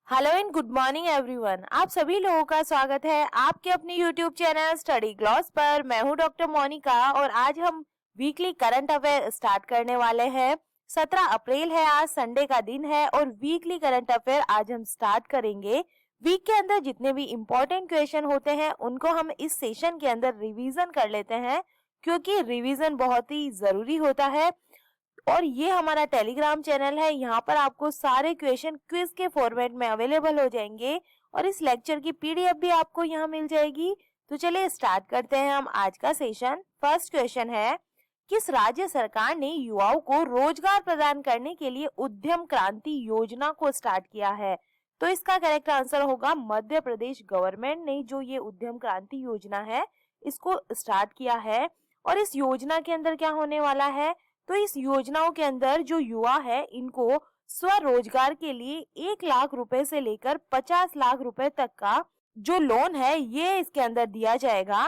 Hello and good morning everyone. आप सभी लोगों का स्वागत है आपके अपने यूट्यूब चैनल स्टडी ग्लॉस पर। मैं हूं डॉक्टर मोनिका और आज हम वीकली करंट अफेयर स्टार्ट करने वाले हैं। 17 अप्रैल है, आज संडे का दिन है और वीकली करंट अफेयर आज हम स्टार्ट करेंगे। वीक के अंदर जितने भी इम्पोर्टेंट क्वेश्चन होते हैं उनको हम इस सेशन के अंदर रिवीजन कर लेते हैं, क्योंकि रिवीजन बहुत ही जरूरी होता है। और ये हमारा टेलीग्राम चैनल है, यहाँ पर आपको सारे क्वेश्चन क्विज के फॉर्मेट में अवेलेबल हो जाएंगे और इस लेक्चर की पीडीएफ भी आपको यहाँ मिल जाएगी। तो चलिए स्टार्ट करते हैं हम आज का सेशन। फर्स्ट क्वेश्चन है, किस राज्य सरकार ने युवाओं को रोजगार प्रदान करने के लिए उद्यम क्रांति योजना को स्टार्ट किया है? तो इसका करेक्ट आंसर होगा मध्य प्रदेश गवर्नमेंट ने जो ये उद्यम क्रांति योजना है इसको स्टार्ट किया है। और इस योजना के अंदर क्या होने वाला है, तो इस योजनाओं के अंदर जो युवा है इनको स्वरोजगार के लिए 1 लाख रुपए से लेकर 50 लाख रुपए तक का जो लोन है ये इसके अंदर दिया जाएगा।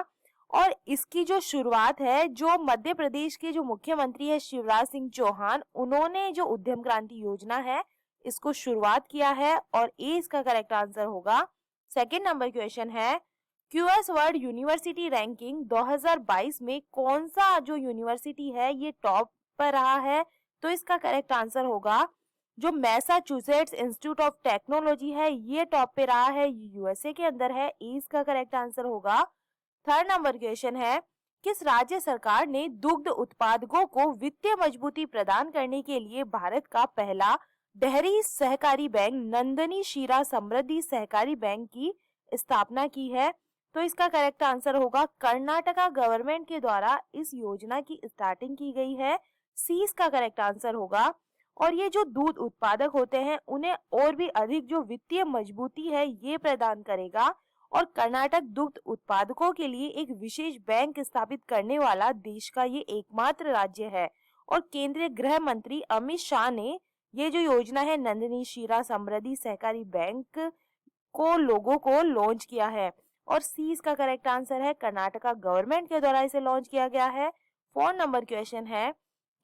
और इसकी जो शुरुआत है, जो मध्य प्रदेश के जो मुख्यमंत्री है शिवराज सिंह चौहान, उन्होंने जो उद्यम क्रांति योजना है इसको शुरुआत किया है और ए इसका करेक्ट आंसर होगा। सेकेंड नंबर क्वेश्चन है, क्यूएस वर्ल्ड यूनिवर्सिटी रैंकिंग 2022 में कौन सा जो यूनिवर्सिटी है ये टॉप पर रहा है? तो इसका करेक्ट आंसर होगा जो मैसाचुसेट्स इंस्टीट्यूट ऑफ टेक्नोलॉजी है ये टॉप पे रहा है, यूएसए के अंदर है। इसका करेक्ट आंसर होगा। थर्ड नंबर क्वेश्चन है, किस राज्य सरकार ने दुग्ध उत्पादकों को वित्तीय मजबूती प्रदान करने के लिए भारत का पहला डेयरी सहकारी बैंक नंदनी शीरा समृद्धि सहकारी बैंक की स्थापना की है? तो इसका करेक्ट आंसर होगा कर्नाटका गवर्नमेंट के द्वारा इस योजना की स्टार्टिंग की गई है। सी इसका करेक्ट आंसर होगा। और ये जो दूध उत्पादक होते हैं उन्हें और भी अधिक जो वित्तीय मजबूती है ये प्रदान करेगा। और कर्नाटक दुग्ध उत्पादकों के लिए एक विशेष बैंक स्थापित करने वाला देश का ये एकमात्र राज्य है। और केंद्रीय गृह मंत्री अमित शाह ने ये जो योजना है नंदिनी शीरा समृद्धि सहकारी बैंक को लोगों को लॉन्च किया है। और सी इसका करेक्ट आंसर है, कर्नाटका गवर्नमेंट के द्वारा इसे लॉन्च किया गया है। 4 नंबर क्वेश्चन है,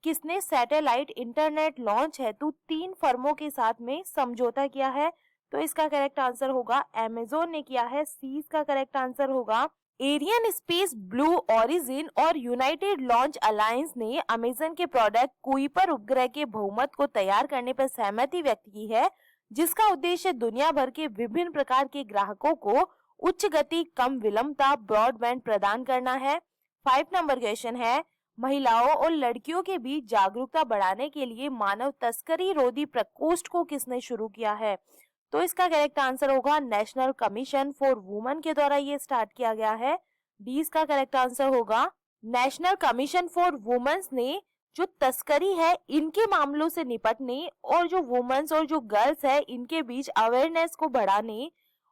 किसने सैटेलाइट इंटरनेट लॉन्च हेतु 3 फर्मों के साथ में समझौता किया है? तो इसका करेक्ट आंसर होगा अमेज़न ने किया है। सी इसका करेक्ट आंसर होगा। एरियन स्पेस, ब्लू ओरिजिन और यूनाइटेड लॉन्च अलायंस ने अमेज़न के प्रोडक्ट कुइपर उपग्रह के बहुमत को तैयार करने पर सहमति व्यक्त की है, जिसका उद्देश्य दुनिया भर के विभिन्न प्रकार के ग्राहकों को उच्च गति, कम विलंबता ब्रॉडबैंड प्रदान करना है। 5 नंबर क्वेश्चन है, महिलाओं और लड़कियों के बीच जागरूकता बढ़ाने के लिए मानव तस्करी रोधी प्रकोष्ठ को किसने शुरू किया है? तो इसका करेक्ट आंसर होगा नेशनल कमीशन फॉर वुमेन के द्वारा ये स्टार्ट किया गया है। डी इसका करेक्ट आंसर होगा। नेशनल कमीशन फॉर वुमेन्स ने जो तस्करी है इनके मामलों से निपटने और जो वुमेन्स और जो गर्ल्स है इनके बीच अवेयरनेस को बढ़ाने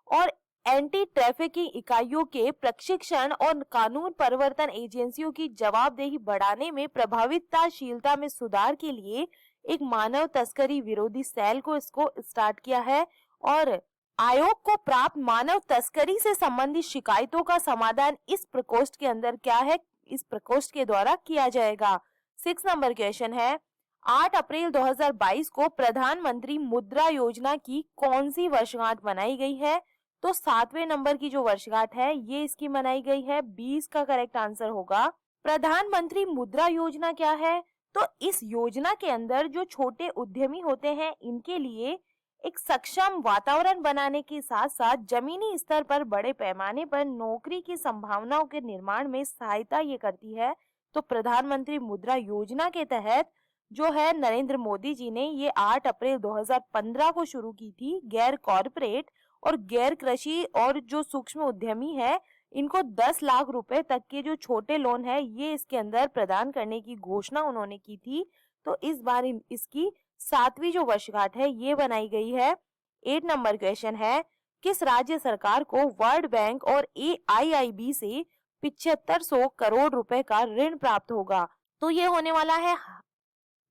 और एंटी ट्रैफिकिंग इकाइयों के प्रशिक्षण और कानून परिवर्तन एजेंसियों की जवाबदेही बढ़ाने में प्रभावशीलता में सुधार के लिए एक मानव तस्करी विरोधी सेल को इसको स्टार्ट किया है। और आयोग को प्राप्त मानव तस्करी से संबंधित शिकायतों का समाधान इस प्रकोष्ठ के अंदर क्या है, इस प्रकोष्ठ के द्वारा किया जाएगा। 6 नंबर क्वेश्चन है, 8 अप्रैल 2022 को प्रधानमंत्री मुद्रा योजना की कौन सी वर्षगांठ मनाई गई है? तो 7वें नंबर की जो वर्षगांठ है ये इसकी मनाई गई है। 20 का करेक्ट आंसर होगा। प्रधानमंत्री मुद्रा योजना क्या है? तो इस योजना के अंदर जो छोटे उद्यमी होते हैं इनके लिए एक सक्षम वातावरण बनाने के साथ साथ जमीनी स्तर पर बड़े पैमाने पर नौकरी की संभावनाओं के निर्माण में सहायता ये करती है। तो प्रधानमंत्री मुद्रा योजना के तहत जो है नरेंद्र मोदी जी ने ये 8 अप्रैल 2015 को शुरू की थी। गैर कॉर्पोरेट और गैर कृषि और जो सूक्ष्म उद्यमी है इनको 10 लाख रुपए तक के जो छोटे लोन है ये इसके अंदर प्रदान करने की घोषणा उन्होंने की थी। तो इस बार इसकी 7वीं जो वर्षगांठ है ये बनाई गई है। 8 नंबर क्वेश्चन है, किस राज्य सरकार को वर्ल्ड बैंक और AIIB से 7500 करोड़ रुपए का ऋण प्राप्त होगा? तो ये होने वाला है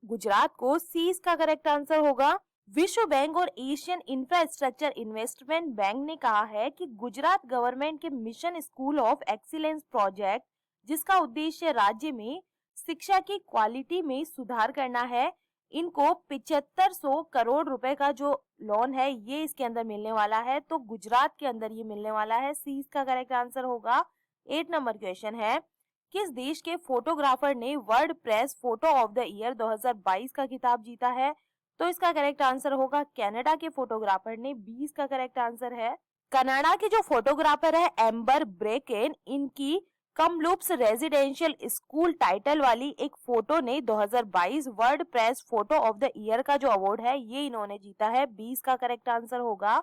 गुजरात को। सी इसका करेक्ट आंसर होगा। विश्व बैंक और एशियन इंफ्रास्ट्रक्चर इन्वेस्टमेंट बैंक ने कहा है कि गुजरात गवर्नमेंट के mission school of excellence project, जिसका उद्देश्य राज्य में शिक्षा की क्वालिटी में सुधार करना है, इनको 7500 करोड़ रुपए का जो लोन है ये इसके अंदर मिलने वाला है, तो गुजरात के अंदर ये मिलने वाला है। सी इसका करेक्ट आंसर होगा। 8 नंबर क्वेश्चन है, किस देश के फोटोग्राफर ने world press photo of the year 2022 का खिताब जीता है? तो इसका करेक्ट आंसर होगा कनाडा के फोटोग्राफर ने। 20 का करेक्ट आंसर है। कनाडा के जो फोटोग्राफर है एम्बर ब्रेकेन, इनकी कमलुप्स रेजिडेंशियल स्कूल टाइटल वाली एक फोटो ने 2022 world press photo of the year का जो अवार्ड है ये इन्होंने जीता है। 20 का करेक्ट आंसर होगा।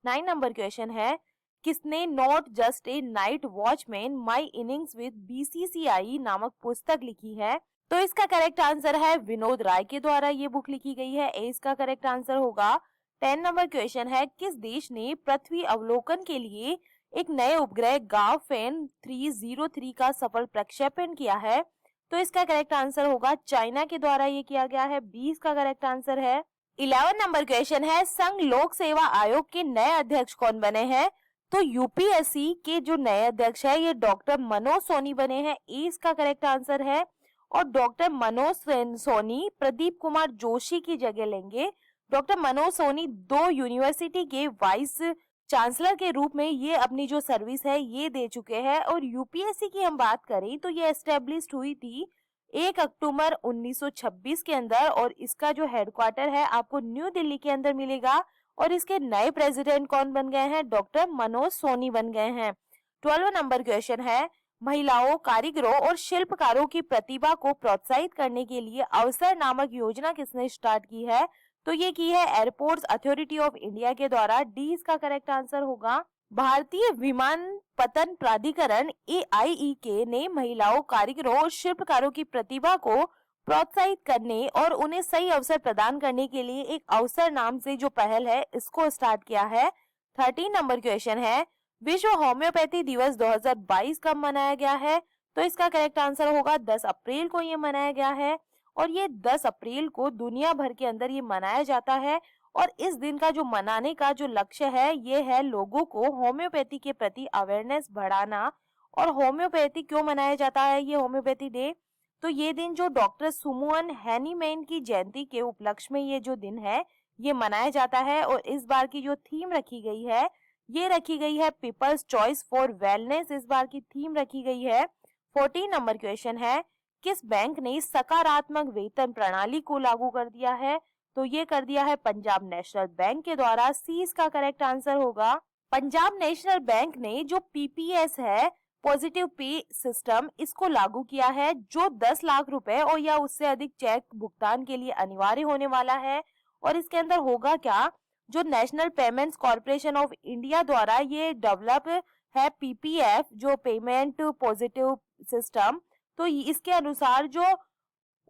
9 नंबर क्वेश्चन है, किसने not just a night watchman my innings with BCCI नामक पुस्तक लिखी है? तो इसका करेक्ट आंसर है विनोद राय के द्वारा ये बुक लिखी गई है। ए इसका करेक्ट आंसर होगा। 10 नंबर क्वेश्चन है, किस देश ने पृथ्वी अवलोकन के लिए एक नए उपग्रह गाओफेन 303 का सफल प्रक्षेपण किया है? तो इसका करेक्ट आंसर होगा चाइना के द्वारा ये किया गया है। 20 का करेक्ट आंसर है। 11 नंबर क्वेश्चन है, संघ लोक सेवा आयोग के नए अध्यक्ष कौन बने हैं? तो यूपीएससी के जो नए अध्यक्ष है ये डॉक्टर मनोज सोनी बने हैं। ए इसका करेक्ट आंसर है। और डॉक्टर मनोज सोनी प्रदीप कुमार जोशी की जगह लेंगे। डॉक्टर मनोज सोनी 2 यूनिवर्सिटी के वाइस चांसलर के रूप में ये अपनी जो सर्विस है ये दे चुके हैं। और यूपीएससी की हम बात करें तो ये एस्टेब्लिश्ड हुई थी 1 अक्टूबर 1926 के अंदर, और इसका जो हेडक्वार्टर है आपको न्यू दिल्ली के अंदर मिलेगा। और इसके नए प्रेसिडेंट कौन बन गए हैं? डॉक्टर मनोज सोनी बन गए हैं। 12 नंबर क्वेश्चन है, महिलाओं, कारीगरों और शिल्पकारों की प्रतिभा को प्रोत्साहित करने के लिए अवसर नामक योजना किसने स्टार्ट की है? तो ये की है एयरपोर्ट्स अथॉरिटी ऑफ इंडिया के द्वारा। डी इसका करेक्ट आंसर होगा। भारतीय विमानपत्तन प्राधिकरण AIEK ने महिलाओं, कारीगरों और शिल्पकारों की प्रतिभा को प्रोत्साहित करने और उन्हें सही अवसर प्रदान करने के लिए एक अवसर नाम से जो पहल है इसको स्टार्ट किया है। 13 नंबर क्वेश्चन है, विश्व होम्योपैथी दिवस 2022 कब मनाया गया है? तो इसका करेक्ट आंसर होगा 10 अप्रैल को ये मनाया गया है। और ये 10 अप्रैल को दुनिया भर के अंदर ये मनाया जाता है। और इस दिन का जो मनाने का जो लक्ष्य है ये है लोगों को होम्योपैथी के प्रति अवेयरनेस बढ़ाना। और होम्योपैथी क्यों मनाया जाता है ये होम्योपैथी डे? तो ये दिन जो डॉक्टर सुमुअन हैनीमैन की जयंती के उपलक्ष्य में ये जो दिन है ये मनाया जाता है। और इस बार की जो थीम रखी गई है ये रखी गई है पीपल्स चॉइस फॉर वेलनेस, इस बार की थीम रखी गई है। 14 नंबर क्वेश्चन है, किस बैंक ने सकारात्मक वेतन प्रणाली को लागू कर दिया है? तो ये कर दिया है पंजाब नेशनल बैंक के द्वारा। सी इसका करेक्ट आंसर होगा। पंजाब नेशनल बैंक ने जो PPS है, पॉजिटिव पे सिस्टम, इसको लागू किया है जो 10 लाख रुपए और या उससे अधिक चेक भुगतान के लिए अनिवार्य होने वाला है। और इसके अंदर होगा क्या, जो national payments corporation of India द्वारा ये डेवलप है PPF जो पेमेंट पॉजिटिव सिस्टम। तो इसके अनुसार जो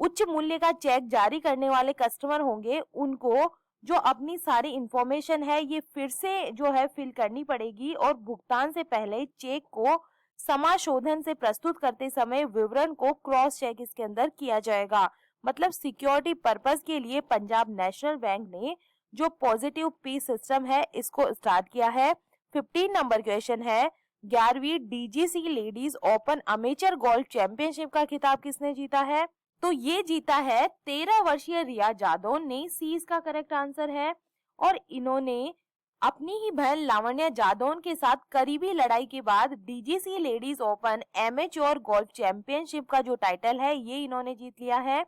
उच्च मूल्य का चेक जारी करने वाले कस्टमर होंगे उनको जो अपनी सारी इंफॉर्मेशन है ये फिर से जो है फिल करनी पड़ेगी। और भुगतान से पहले चेक को समाशोधन से प्रस्तुत करते समय विवरण को क्रॉस चेक इसके अंदर किया जाएगा। मतलब सिक्योरिटी पर्पस के लिए पंजाब नेशनल बैंक ने जो पॉजिटिव पे सिस्टम है इसको स्टार्ट किया है। 15 नंबर क्वेश्चन है, 11वीं DGC ladies open amateur golf championship का खिताब किसने जीता है? तो ये जीता है 13 वर्षीय रिया जादव ने। सी इसका करेक्ट आंसर है। और इन्होंने अपनी ही बहन लावण्या जादौन के साथ करीबी लड़ाई के बाद DGC ladies open amateur golf championship का जो टाइटल है ये इन्होंने जीत लिया है।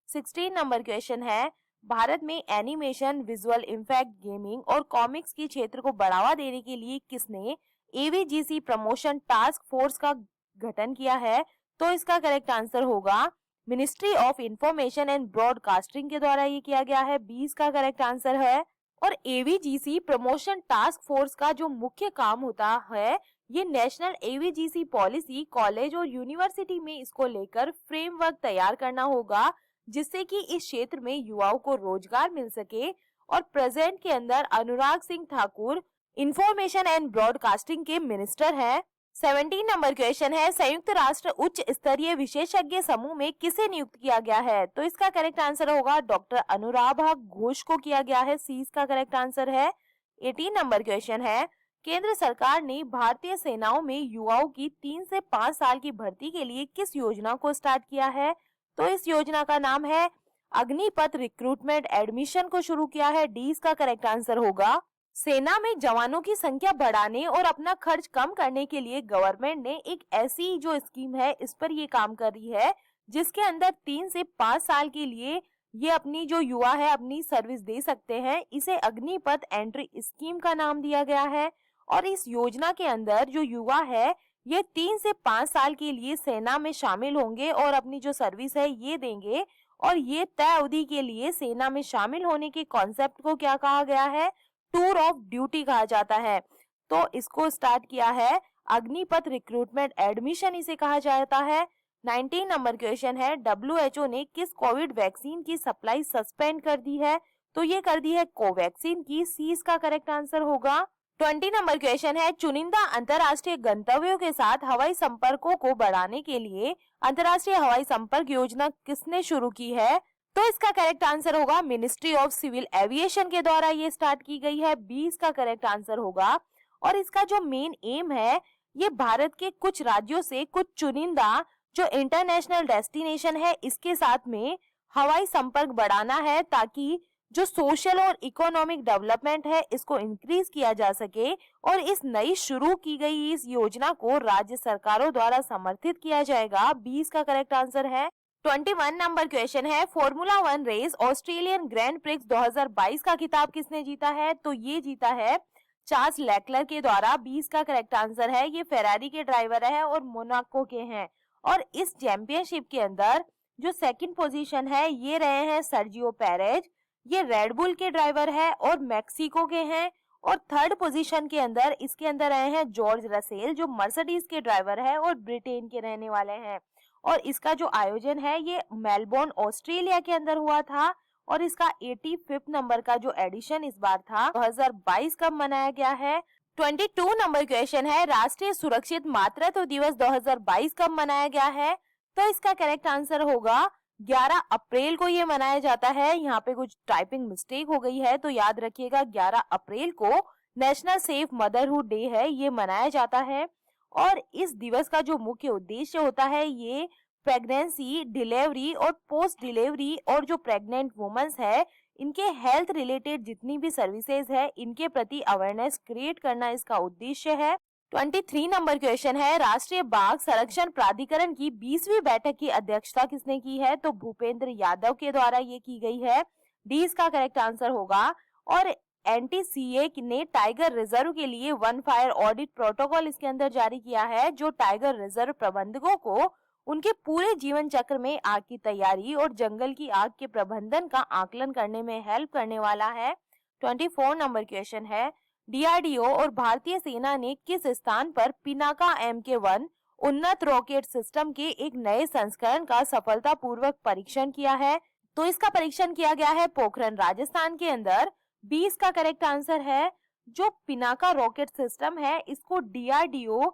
16 नंबर क्वेश्चन है, भारत में एनिमेशन, विजुअल इफेक्ट, गेमिंग और कॉमिक्स के क्षेत्र को बढ़ावा देने के लिए किसने AVGC प्रमोशन टास्क फोर्स का गठन किया है? तो इसका करेक्ट आंसर होगा ministry of information and broadcasting के द्वारा ये किया गया है। 20 का करेक्ट आंसर है। और AVGC प्रमोशन टास्क फोर्स का जो मुख्य काम होता है ये नेशनल AVGC पॉलिसी कॉलेज और यूनिवर्सिटी में इसको लेकर फ्रेमवर्क तैयार करना होगा जिससे कि इस क्षेत्र में युवाओं को रोजगार मिल सके। और प्रेजेंट के अंदर Anurag Singh Thakur information and broadcasting के मिनिस्टर हैं। 17 नंबर क्वेश्चन है, संयुक्त राष्ट्र उच्च स्तरीय विशेषज्ञ समूह में किसे नियुक्त किया गया है? तो इसका करेक्ट आंसर होगा डॉक्टर अनुराधा घोष को किया गया है। सी इसका करेक्ट आंसर है। 18 नंबर क्वेश्चन है, केंद्र सरकार ने भारतीय सेनाओं में युवाओं की 3 से 5 साल की भर्ती के लिए किस योजना को स्टार्ट किया है? तो इस योजना का नाम है अग्निपथ रिक्रूटमेंट एडमिशन को शुरू किया है? डी इसका करेक्ट आंसर होगा। सेना में जवानों की संख्या बढ़ाने और अपना खर्च कम करने के लिए गवर्नमेंट ने एक ऐसी जो स्कीम है इस पर ये काम कर रही है, जिसके अंदर 3 से 5 साल के लिए ये अपनी जो युवा है अपनी सर्विस दे सकते हैं। इसे अग्निपथ एंट्री स्कीम का नाम दिया गया है। और इस योजना के अंदर जो युवा है ये 3 से 5 साल के लिए सेना में शामिल होंगे और अपनी जो सर्विस है ये देंगे। और ये तय अवधि के लिए सेना में शामिल होने के कॉन्सेप्ट को क्या कहा गया है? टूर ऑफ ड्यूटी कहा जाता है। तो इसको स्टार्ट किया है अग्निपथ रिक्रूटमेंट एडमिशन इसे कहा जाता है। 19 नंबर क्वेश्चन है, WHO ने किस कोविड वैक्सीन की सप्लाई सस्पेंड कर दी है? तो ये कर दी है कोवैक्सीन की। सी इसका करेक्ट आंसर होगा। 20 नंबर क्वेश्चन है, चुनिंदा अंतरराष्ट्रीय गंतव्यों के साथ हवाई संपर्कों को बढ़ाने के लिए अंतरराष्ट्रीय हवाई संपर्क योजना किसने शुरू की है? तो इसका करेक्ट आंसर होगा मिनिस्ट्री ऑफ सिविल एविएशन के द्वारा ये स्टार्ट की गई है। बी इसका करेक्ट आंसर होगा। और इसका जो मेन एम है ये भारत के कुछ राज्यों से कुछ चुनिंदा जो इंटरनेशनल डेस्टिनेशन है इसके साथ में हवाई संपर्क बढ़ाना है, ताकि जो सोशल और इकोनॉमिक डेवलपमेंट है इसको इंक्रीज किया जा सके। और इस नई शुरू की गई इस योजना को राज्य सरकारों द्वारा समर्थित किया जाएगा। 20 का करेक्ट आंसर है। 21 नंबर क्वेश्चन है, formula 1 race Australian Grand Prix 2022 का खिताब किसने जीता है? तो ये जीता है चार्ल्स लेक्लर के द्वारा। 20 का करेक्ट आंसर है। ये फेरारी के ड्राइवर है और मोनाको के हैं। और इस चैंपियनशिप के अंदर जो सेकंड पोजीशन है ये रहे हैं सर्जियो पेरेज, ये रेडबुल के ड्राइवर है और मैक्सिको के हैं। और थर्ड पोजीशन के अंदर इसके अंदर रहे हैं जॉर्ज रसेल जो मर्सिडीज के ड्राइवर है और ब्रिटेन के रहने वाले हैं। और इसका जो आयोजन है ये मेलबोर्न ऑस्ट्रेलिया के अंदर हुआ था। और इसका 85 नंबर का जो एडिशन इस बार था 2022 कब मनाया गया है? 22 नंबर क्वेश्चन है, राष्ट्रीय सुरक्षित मातृत्व दिवस 2022 कब मनाया गया है? तो इसका करेक्ट आंसर होगा 11 अप्रैल को ये मनाया जाता है। यहाँ पे कुछ टाइपिंग मिस्टेक हो गई है तो याद रखिएगा 11 अप्रैल को नेशनल सेफ मदरहुड डे है ये मनाया जाता है। और इस दिवस का जो मुख्य उद्देश्य होता है ये प्रेगनेंसी, डिलीवरी और पोस्ट डिलीवरी और जो प्रेग्नेंट वुमेन्स है इनके हेल्थ रिलेटेड जितनी भी सर्विसेज है इनके प्रति अवेयरनेस क्रिएट करना इसका उद्देश्य है। 23 नंबर क्वेश्चन है, राष्ट्रीय बाघ संरक्षण प्राधिकरण की 20वीं बैठक की अध्यक्षता किसने की है? तो भूपेंद्र यादव के द्वारा ये की गई है। डी इसका करेक्ट आंसर होगा। और NTCA ने टाइगर रिजर्व के लिए वन फायर ऑडिट प्रोटोकॉल इसके अंदर जारी किया है, जो टाइगर रिजर्व प्रबंधकों को उनके पूरे जीवन चक्र में आग की तैयारी और जंगल की आग के प्रबंधन का आकलन करने में हेल्प करने वाला है। 24 नंबर क्वेश्चन है, DRDO और भारतीय सेना ने किस स्थान पर पिनाका MK1 उन्नत रॉकेट सिस्टम के एक नए संस्करण का सफलतापूर्वक परीक्षण किया है? तो इसका परीक्षण किया गया है पोखरण राजस्थान के अंदर। 20 का करेक्ट आंसर है। जो पिनाका रॉकेट सिस्टम है इसको DRDO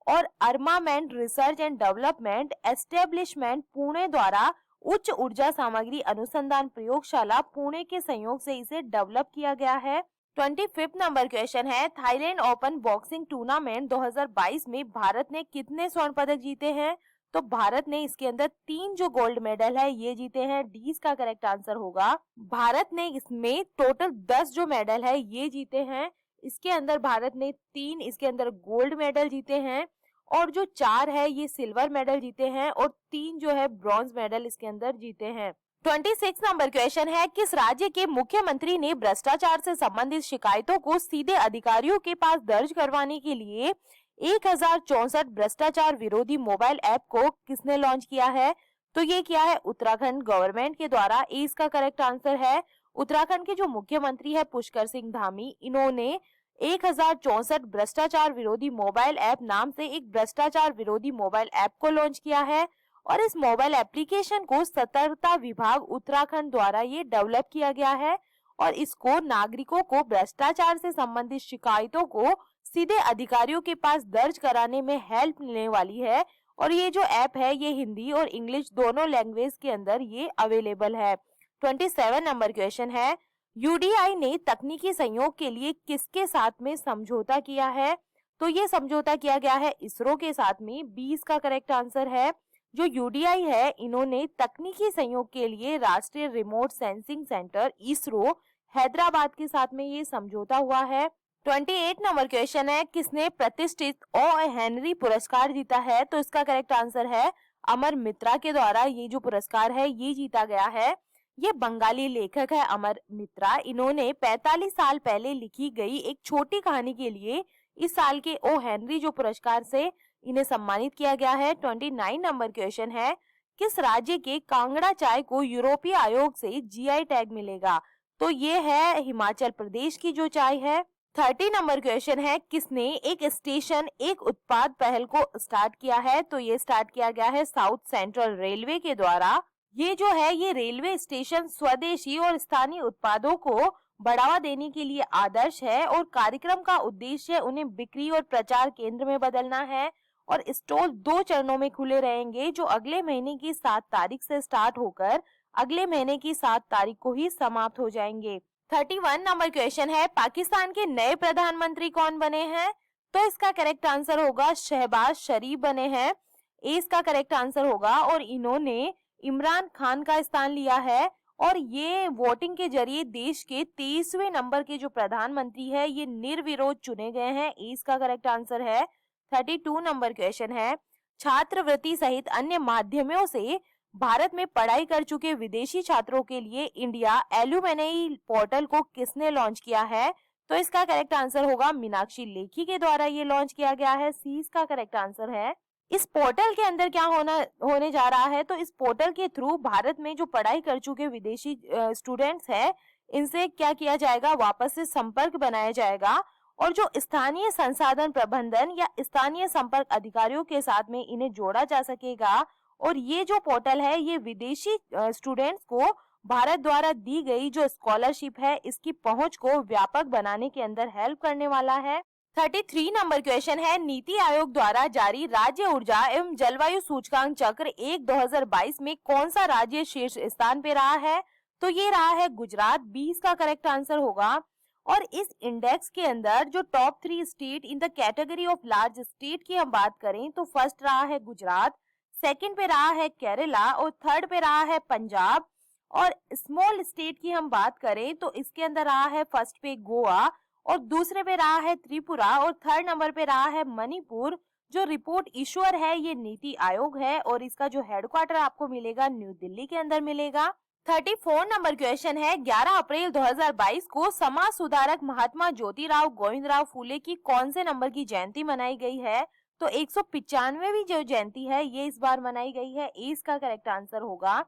और armament research and development establishment Pune द्वारा उच्च ऊर्जा सामग्री अनुसंधान प्रयोगशाला पुणे के सहयोग से इसे डेवलप किया गया है। 25 नंबर क्वेश्चन है, थाईलैंड ओपन बॉक्सिंग टूर्नामेंट 2022 में भारत ने कितने स्वर्ण पदक जीते हैं? तो भारत ने इसके अंदर 3 जो गोल्ड मेडल है ये जीते हैं। डी का करेक्ट आंसर होगा। भारत ने इसमें टोटल 10 जो मेडल है ये जीते हैं। इसके अंदर भारत ने 3 इसके अंदर गोल्ड मेडल जीते हैं और जो 4 है ये सिल्वर मेडल जीते हैं और 3 जो है ब्रॉन्ज मेडल इसके अंदर जीते हैं। 26 नंबर क्वेश्चन है, किस राज्य के मुख्यमंत्री ने भ्रष्टाचार से संबंधित शिकायतों को सीधे अधिकारियों के पास दर्ज करवाने के लिए 1064 भ्रष्टाचार विरोधी मोबाइल ऐप को किसने लॉन्च किया है? तो ये किया है उत्तराखंड गवर्नमेंट के द्वारा। इसका करेक्ट आंसर है। उत्तराखंड के जो मुख्यमंत्री है पुष्कर सिंह धामी, इन्होंने 1064 भ्रष्टाचार विरोधी मोबाइल ऐप नाम से एक भ्रष्टाचार विरोधी मोबाइल ऐप को लॉन्च किया है। और इस मोबाइल एप्लीकेशन को सतर्कता विभाग उत्तराखंड द्वारा ये डेवलप किया गया है और इसको नागरिकों को भ्रष्टाचार से संबंधित शिकायतों को सीधे अधिकारियों के पास दर्ज कराने में हेल्प मिलने वाली है। और ये जो ऐप है ये हिंदी और इंग्लिश दोनों लैंग्वेज के अंदर ये अवेलेबल है। 27 नंबर क्वेश्चन है, यूडीआई ने तकनीकी सहयोग के लिए किसके साथ में समझौता किया है? तो ये समझौता किया गया है इसरो के साथ में। 20 का करेक्ट आंसर है। जो यूडीआई है, इन्होंने तकनीकी सहयोग के लिए राष्ट्रीय remote sensing centre ISRO Hyderabad के साथ में ये समझौता हुआ है। 28 नंबर क्वेश्चन है, किसने प्रतिष्ठित ओ हेनरी पुरस्कार जीता है? तो इसका करेक्ट आंसर है अमर मित्रा के द्वारा ये जो पुरस्कार है ये जीता गया है। ये बंगाली लेखक है अमर मित्रा। इन्होंने 45 साल पहले लिखी गई एक छोटी कहानी के लिए इस साल के ओ हेनरी जो पुरस्कार से इन्हें सम्मानित किया गया है। 29 नंबर क्वेश्चन है, किस राज्य के कांगड़ा चाय को यूरोपीय आयोग से जीआई टैग मिलेगा? तो ये है हिमाचल प्रदेश की जो चाय है। 30 नंबर क्वेश्चन है, किसने एक स्टेशन एक उत्पाद पहल को स्टार्ट किया है? तो ये स्टार्ट किया गया है साउथ सेंट्रल रेलवे के द्वारा। ये जो है ये रेलवे स्टेशन स्वदेशी और स्थानीय उत्पादों को बढ़ावा देने के लिए आदर्श है और कार्यक्रम का उद्देश्य उन्हें बिक्री और प्रचार केंद्र में बदलना है। और स्टॉल 2 चरणों में खुले रहेंगे जो अगले महीने की 7 तारीख से स्टार्ट होकर अगले महीने की 7 तारीख को ही समाप्त हो जाएंगे। 31 नंबर क्वेश्चन है, पाकिस्तान के नए प्रधानमंत्री कौन बने हैं? तो इसका करेक्ट आंसर होगा शहबाज शरीफ बने हैं। इसका करेक्ट आंसर होगा और इन्होंने इमरान खान का स्थान लिया है और ये वोटिंग के जरिए देश के 23वें नंबर के जो प्रधानमंत्री है ये निर्विरोध चुने गए हैं। इसका करेक्ट आंसर है। 32 नंबर क्वेश्चन है, छात्रवृत्ति सहित अन्य माध्यमों से भारत में पढ़ाई कर चुके विदेशी छात्रों के लिए इंडिया एलुमनी पोर्टल को किसने लॉन्च किया है? तो इसका करेक्ट आंसर होगा मीनाक्षी लेखी के द्वारा ये लॉन्च किया गया है। सी इसका करेक्ट आंसर है। इस पोर्टल के अंदर क्या होने जा रहा है? तो इस पोर्टल के थ्रू भारत में जो पढ़ाई कर चुके विदेशी स्टूडेंट्स हैं इनसे क्या किया जाएगा, वापस से संपर्क बनाया जाएगा और जो स्थानीय संसाधन प्रबंधन या स्थानीय संपर्क अधिकारियों के साथ में इन्हें जोड़ा जा सकेगा। और ये जो पोर्टल है ये विदेशी स्टूडेंट्स को भारत द्वारा दी गई जो स्कॉलरशिप है इसकी पहुंच को व्यापक बनाने के अंदर हेल्प करने वाला है। 33 नंबर क्वेश्चन है, नीति आयोग द्वारा जारी राज्य ऊर्जा एवं जलवायु सूचकांक चक्र 1/2022 में कौन सा राज्य शीर्ष स्थान पे रहा है? तो ये रहा है गुजरात। 20 का करेक्ट आंसर होगा। और इस इंडेक्स के अंदर जो top 3 state in the category of large state की हम बात करें तो फर्स्ट रहा है गुजरात, सेकंड पे रहा है केरला और थर्ड पे रहा है पंजाब। और स्मॉल स्टेट की हम बात करें तो इसके अंदर रहा है फर्स्ट पे गोवा और दूसरे पे रहा है त्रिपुरा और थर्ड नंबर पे रहा है मणिपुर। जो रिपोर्ट इशूअर है ये नीति आयोग है और इसका जो हेडक्वार्टर आपको मिलेगा न्यू दिल्ली के अंदर मिलेगा। 34 नंबर क्वेश्चन है, 11 अप्रैल 2022 को समाज सुधारक महात्मा ज्योतिराव गोविंदराव फूले की कौन से नंबर की जयंती मनाई गई है? तो 195वीं जो जयंती है ये इस बार मनाई गई है। इसका करेक्ट आंसर होगा।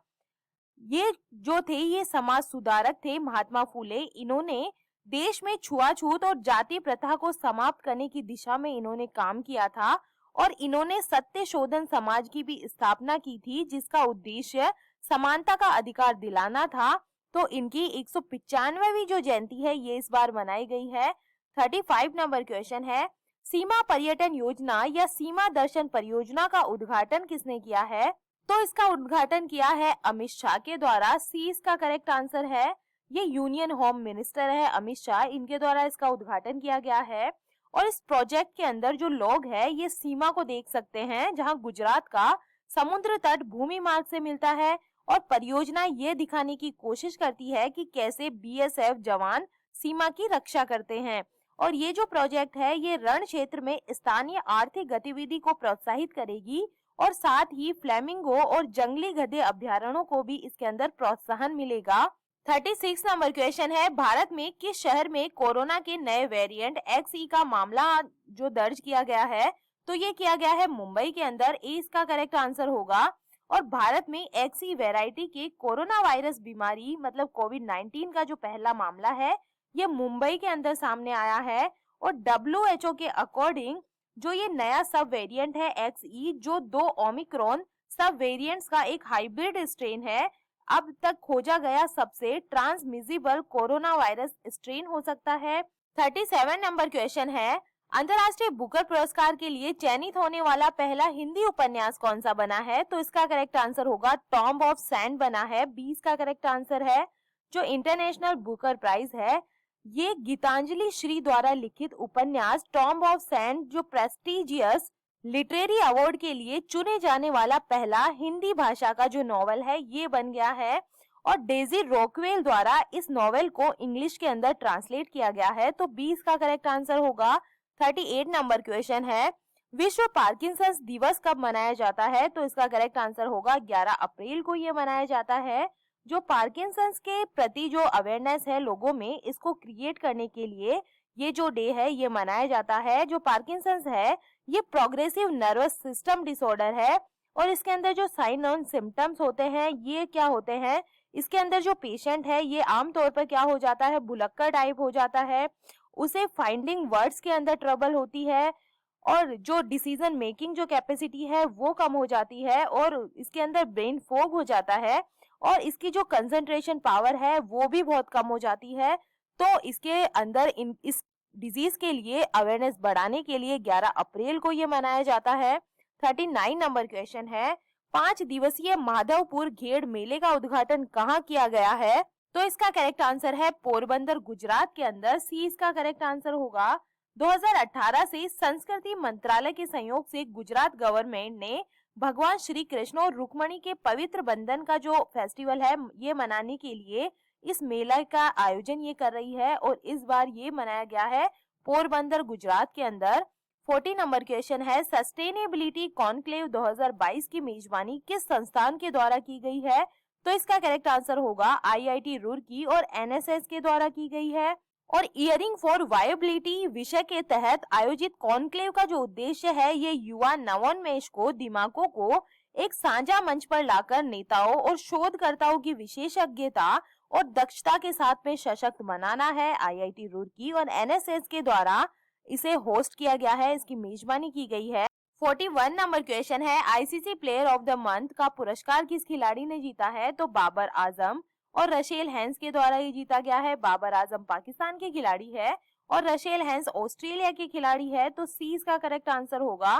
ये जो थे ये समाज सुधारक थे महात्मा फूले। इन्होंने देश में छुआछूत और जाति प्रथा को समाप्त करने की दिशा में इन्होंने काम किया था और इन्होंने सत्य शोधन समाज की भी स्थापना की थी जिसका उद्देश्य समानता का अधिकार दिलाना था। तो इनकी 195वीं जो जयंती है ये इस बार मनाई गई है। 35 नंबर क्वेश्चन है, सीमा पर्यटन योजना या सीमा दर्शन परियोजना का उद्घाटन किसने किया है? तो इसका उद्घाटन किया है अमित शाह के द्वारा। सी इसका करेक्ट आंसर है। ये यूनियन होम मिनिस्टर है अमित शाह, इनके द्वारा इसका उद्घाटन किया गया है। और इस प्रोजेक्ट के अंदर जो लोग हैं ये सीमा को देख सकते हैं जहां गुजरात का समुद्र तट भूमि मार्ग से मिलता है और परियोजना ये दिखाने की कोशिश करती है कि कैसे बीएसएफ जवान सीमा की रक्षा करते हैं। और ये जो प्रोजेक्ट है ये रण क्षेत्र में स्थानीय आर्थिक गतिविधि को प्रोत्साहित करेगी और साथ ही फ्लेमिंगो और जंगली गधे अभ्यारण्यों को भी इसके अंदर प्रोत्साहन मिलेगा। 36 नंबर क्वेश्चन है, भारत में किस शहर में कोरोना के नए वेरिएंट XE का मामला जो दर्ज किया गया है? तो ये किया गया है मुंबई के अंदर। इसका करेक्ट आंसर होगा। और भारत में XE वैरायटी के कोरोना वायरस बीमारी मतलब कोविड-19 का जो पहला मामला है ये मुंबई के अंदर सामने आया है। और WHO के अकॉर्डिंग जो ये नया सब वेरिएंट है XE जो 2 ओमिक्रॉन सब वेरिएंट्स का एक हाइब्रिड स्ट्रेन है, अब तक खोजा गया सबसे ट्रांसमिसिबल कोरोना वायरस स्ट्रेन हो सकता है। 37 नंबर क्वेश्चन है, अंतर्राष्ट्रीय बुकर पुरस्कार के लिए चयनित होने वाला पहला हिंदी उपन्यास कौन सा बना है? तो इसका करेक्ट आंसर होगा टॉम्ब ऑफ सैंड बना है। 20 का करेक्ट आंसर है। जो इंटरनेशनल बुकर प्राइज है ये गीतांजलि श्री द्वारा लिखित उपन्यास टॉम्ब ऑफ सैंड जो प्रेस्टिजियस लिटरेरी अवार्ड के लिए चुने जाने वाला पहला हिंदी भाषा का जो नॉवल है ये बन गया है और डेजी रॉकवेल द्वारा इस नॉवेल को इंग्लिश के अंदर ट्रांसलेट किया गया है। तो 20 का करेक्ट आंसर होगा। 38 नंबर क्वेश्चन है, विश्व पार्किंसंस दिवस कब मनाया जाता है? तो इसका करेक्ट आंसर होगा 11 अप्रैल को ये मनाया जाता है। जो पार्किंसंस के प्रति जो अवेयरनेस है लोगों में, इसको क्रिएट करने के लिए ये जो डे है ये मनाया जाता है। जो पार्किंसंस है ये प्रोग्रेसिव नर्वस सिस्टम डिसऑर्डर है और इसके अंदर जो साइन एंड सिम्टम्स होते हैं ये क्या होते हैं, इसके अंदर जो पेशेंट है ये आमतौर पर क्या हो जाता है, भुलक्कड़ टाइप हो जाता है, उसे फाइंडिंग वर्ड्स के अंदर ट्रबल होती है और जो डिसीजन मेकिंग जो कैपेसिटी है वो कम हो जाती है और इसके अंदर ब्रेन फॉग हो जाता है और इसकी जो कंसंट्रेशन पावर है वो भी बहुत कम हो जाती है। तो इसके अंदर इस डिजीज के लिए अवेयरनेस बढ़ाने के लिए 11 अप्रैल को ये मनाया जाता है। 39 नंबर क्वेश्चन है, 5 दिवसीय माधवपुर घेड़ मेले का उद्घाटन कहाँ किया गया है? तो इसका करेक्ट आंसर है पोरबंदर गुजरात के अंदर। सी इसका करेक्ट आंसर होगा। 2018 से संस्कृति मंत्रालय के सहयोग से गुजरात गवर्नमेंट ने भगवान श्री कृष्ण और रुक्मणी के पवित्र बंधन का जो फेस्टिवल है ये मनाने के लिए इस मेला का आयोजन ये कर रही है और इस बार ये मनाया गया है पोरबंदर गुजरात के अंदर। 40 नंबर क्वेश्चन है, सस्टेनेबिलिटी कॉन्क्लेव 2022 की मेजबानी किस संस्थान के द्वारा की गई है? तो इसका करेक्ट आंसर होगा आईआईटी रुड़की और एनएसएस के द्वारा की गई है। और इयरिंग फॉर वायबिलिटी विषय के तहत आयोजित कॉन्क्लेव का जो उद्देश्य है ये युवा नवोन्मेष को दिमागों को एक साझा मंच पर लाकर नेताओं और शोधकर्ताओं की विशेषज्ञता और दक्षता के साथ में सशक्त बनाना है। आईआईटी रुड़की और एनएसएस के द्वारा इसे होस्ट किया गया है, इसकी मेजबानी की गई है। 41 नंबर क्वेश्चन है, ICC player of the month का पुरस्कार किस खिलाड़ी ने जीता है? तो बाबर आजम और रशेल हैंस के द्वारा ये जीता गया है। बाबर आजम पाकिस्तान के खिलाड़ी है और रशेल हैंस ऑस्ट्रेलिया के खिलाड़ी है। तो सी इसका करेक्ट आंसर होगा।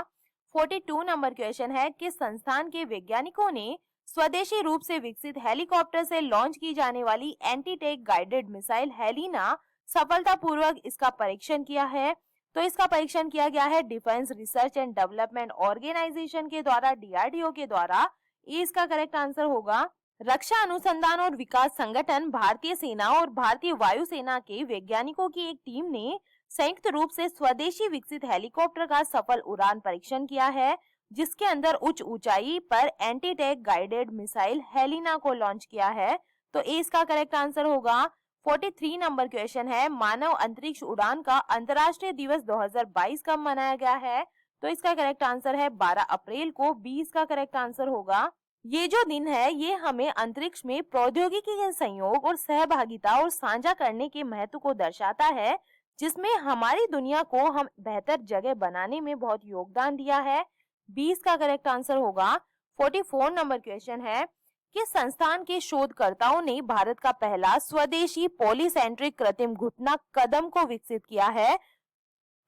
42 नंबर क्वेश्चन है, किस संस्थान के वैज्ञानिकों ने स्वदेशी रूप से विकसित हेलीकॉप्टर से लॉन्च की जाने वाली anti tank guided missile Helina सफलतापूर्वक इसका परीक्षण किया है? तो इसका परीक्षण किया गया है defence research and development organisation के द्वारा, डीआरडीओ के द्वारा। ये इसका करेक्ट आंसर होगा। रक्षा अनुसंधान और विकास संगठन, भारतीय सेना और भारतीय वायुसेना के वैज्ञानिकों की एक टीम ने संयुक्त रूप से स्वदेशी विकसित हेलीकॉप्टर का सफल उड़ान परीक्षण किया है, जिसके अंदर उच्च ऊंचाई पर anti tank guided missile Helina को लॉन्च किया है। तो ए इसका करेक्ट आंसर होगा। 43 नंबर क्वेश्चन है, मानव अंतरिक्ष उड़ान का अंतर्राष्ट्रीय दिवस 2022 कब मनाया गया है? तो इसका करेक्ट आंसर है 12 अप्रैल को। 20 का करेक्ट आंसर होगा। ये जो दिन है ये हमें अंतरिक्ष में प्रौद्योगिकी के सहयोग और सहभागिता और साझा करने के महत्व को दर्शाता है, जिसमें हमारी दुनिया को हम बेहतर जगह बनाने में बहुत योगदान दिया है। 20 का करेक्ट आंसर होगा। 44 नंबर क्वेश्चन है, किस संस्थान के शोधकर्ताओं ने भारत का पहला स्वदेशी पॉलीसेंट्रिक कृत्रिम घुटना कदम को विकसित किया है?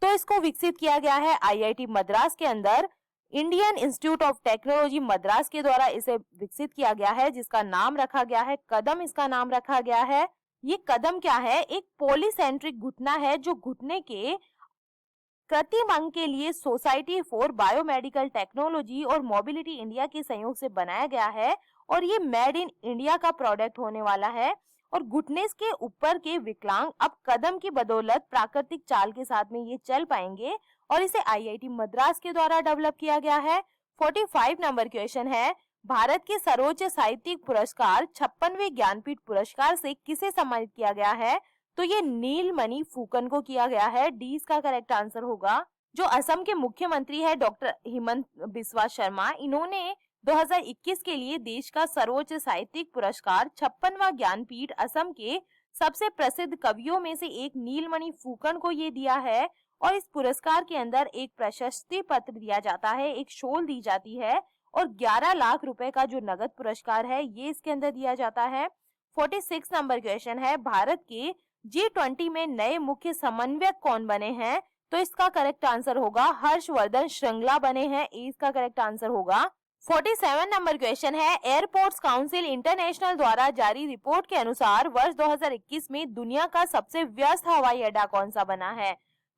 तो इसको विकसित किया गया है आईआईटी मद्रास के अंदर। Indian institute of technology Madras के द्वारा इसे विकसित किया गया है, जिसका नाम रखा गया है कदम, इसका नाम रखा गया है। ये कदम क्या है? एक पॉलीसेंट्रिक घुटना है जो घुटने के कृत्रिम अंग के लिए सोसाइटी फॉर बायोमेडिकल टेक्नोलॉजी और मोबिलिटी इंडिया के सहयोग से बनाया गया है और ये मेड इन इंडिया का प्रोडक्ट होने वाला है। और घुटने के ऊपर के विकलांग अब कदम की बदौलत प्राकृतिक चाल के साथ में ये चल पाएंगे और इसे आईआईटी मद्रास के द्वारा डेवलप किया गया है। 45 नंबर क्वेश्चन है, भारत के सर्वोच्च साहित्यिक पुरस्कार 56वें ज्ञानपीठ पुरस्कार से किसे सम्मानित किया गया है? तो ये नीलमणि फूकन को किया गया है। डी इसका करेक्ट आंसर होगा। जो असम के मुख्यमंत्री है डॉक्टर हिमंत बिस्वा शर्मा, इन्होंने 2021 के लिए देश का सर्वोच्च साहित्यिक पुरस्कार 56वां ज्ञानपीठ असम के सबसे प्रसिद्ध कवियों में से एक नीलमणि फूकन को ये दिया है। और इस पुरस्कार के अंदर एक प्रशस्ति पत्र दिया जाता है, एक शॉल दी जाती है और 11 लाख रुपए का जो नगद पुरस्कार है ये इसके अंदर दिया जाता है। 46 नंबर क्वेश्चन है, भारत के G20 में नए मुख्य समन्वयक कौन बने हैं? तो इसका करेक्ट आंसर होगा हर्षवर्धन श्रृंगला बने हैं। इसका करेक्ट आंसर होगा। 47 नंबर क्वेश्चन है, एयरपोर्ट्स काउंसिल इंटरनेशनल द्वारा जारी रिपोर्ट के अनुसार वर्ष 2021 में दुनिया का सबसे व्यस्त हवाई अड्डा कौन सा बना है?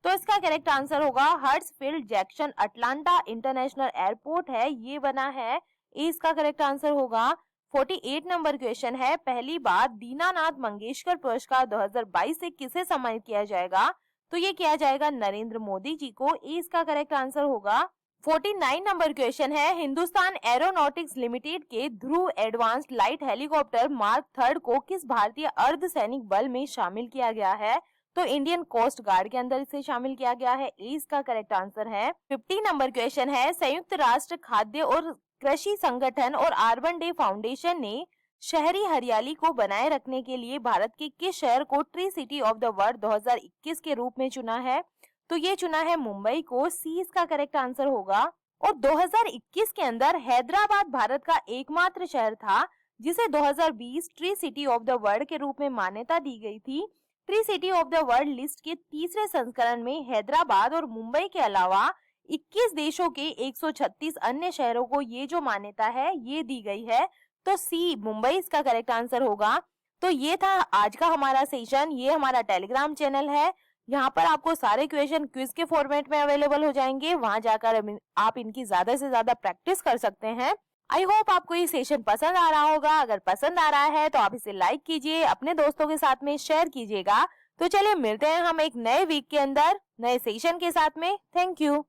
तो इसका करेक्ट आंसर होगा हर्ट्सफील्ड जैक्सन अटलांटा इंटरनेशनल एयरपोर्ट है, ये बना है। ए इसका करेक्ट आंसर होगा। 48 नंबर क्वेश्चन है, पहली बार दीनानाथ मंगेशकर पुरस्कार 2022 से किसे सम्मानित किया जाएगा? तो ये किया जाएगा नरेंद्र मोदी जी को। ए इसका करेक्ट आंसर होगा। 49 नंबर क्वेश्चन है, हिंदुस्तान एरोनॉटिक्स लिमिटेड के ध्रुव एडवांस्ड लाइट हेलीकॉप्टर मार्क 3 को किस भारतीय अर्धसैनिक बल में शामिल किया गया है? तो इंडियन कोस्ट गार्ड के अंदर इसे शामिल किया गया है। ए इसका करेक्ट आंसर है। 50 नंबर क्वेश्चन है, संयुक्त राष्ट्र खाद्य और कृषि संगठन और अर्बन डे फाउंडेशन ने शहरी हरियाली को बनाए रखने के लिए भारत के किस शहर को tree city of the world 2021 के रूप में चुना है? तो ये चुना है मुंबई को। सी इसका करेक्ट आंसर होगा। और 2021 के अंदर हैदराबाद भारत का एकमात्र शहर था जिसे 2020 tree city of the world के रूप में मान्यता दी गई थी। Tree city of the world list के तीसरे संस्करण में हैदराबाद और मुंबई के अलावा 21 देशों के 136 अन्य शहरों को ये जो मान्यता है ये दी गई है। तो सी मुंबई इसका करेक्ट आंसर होगा। तो ये था आज का हमारा सेशन। ये हमारा टेलीग्राम चैनल है, यहाँ पर आपको सारे क्वेश्चन क्विज के फॉर्मेट में अवेलेबल हो जाएंगे। वहां जाकर आप इनकी ज्यादा से ज्यादा प्रैक्टिस कर सकते हैं। आई होप आपको ये सेशन पसंद आ रहा होगा। अगर पसंद आ रहा है तो आप इसे लाइक कीजिए, अपने दोस्तों के साथ में शेयर कीजिएगा। तो चलिए मिलते हैं हम एक नए वीक के अंदर नए सेशन के साथ में। Thank you.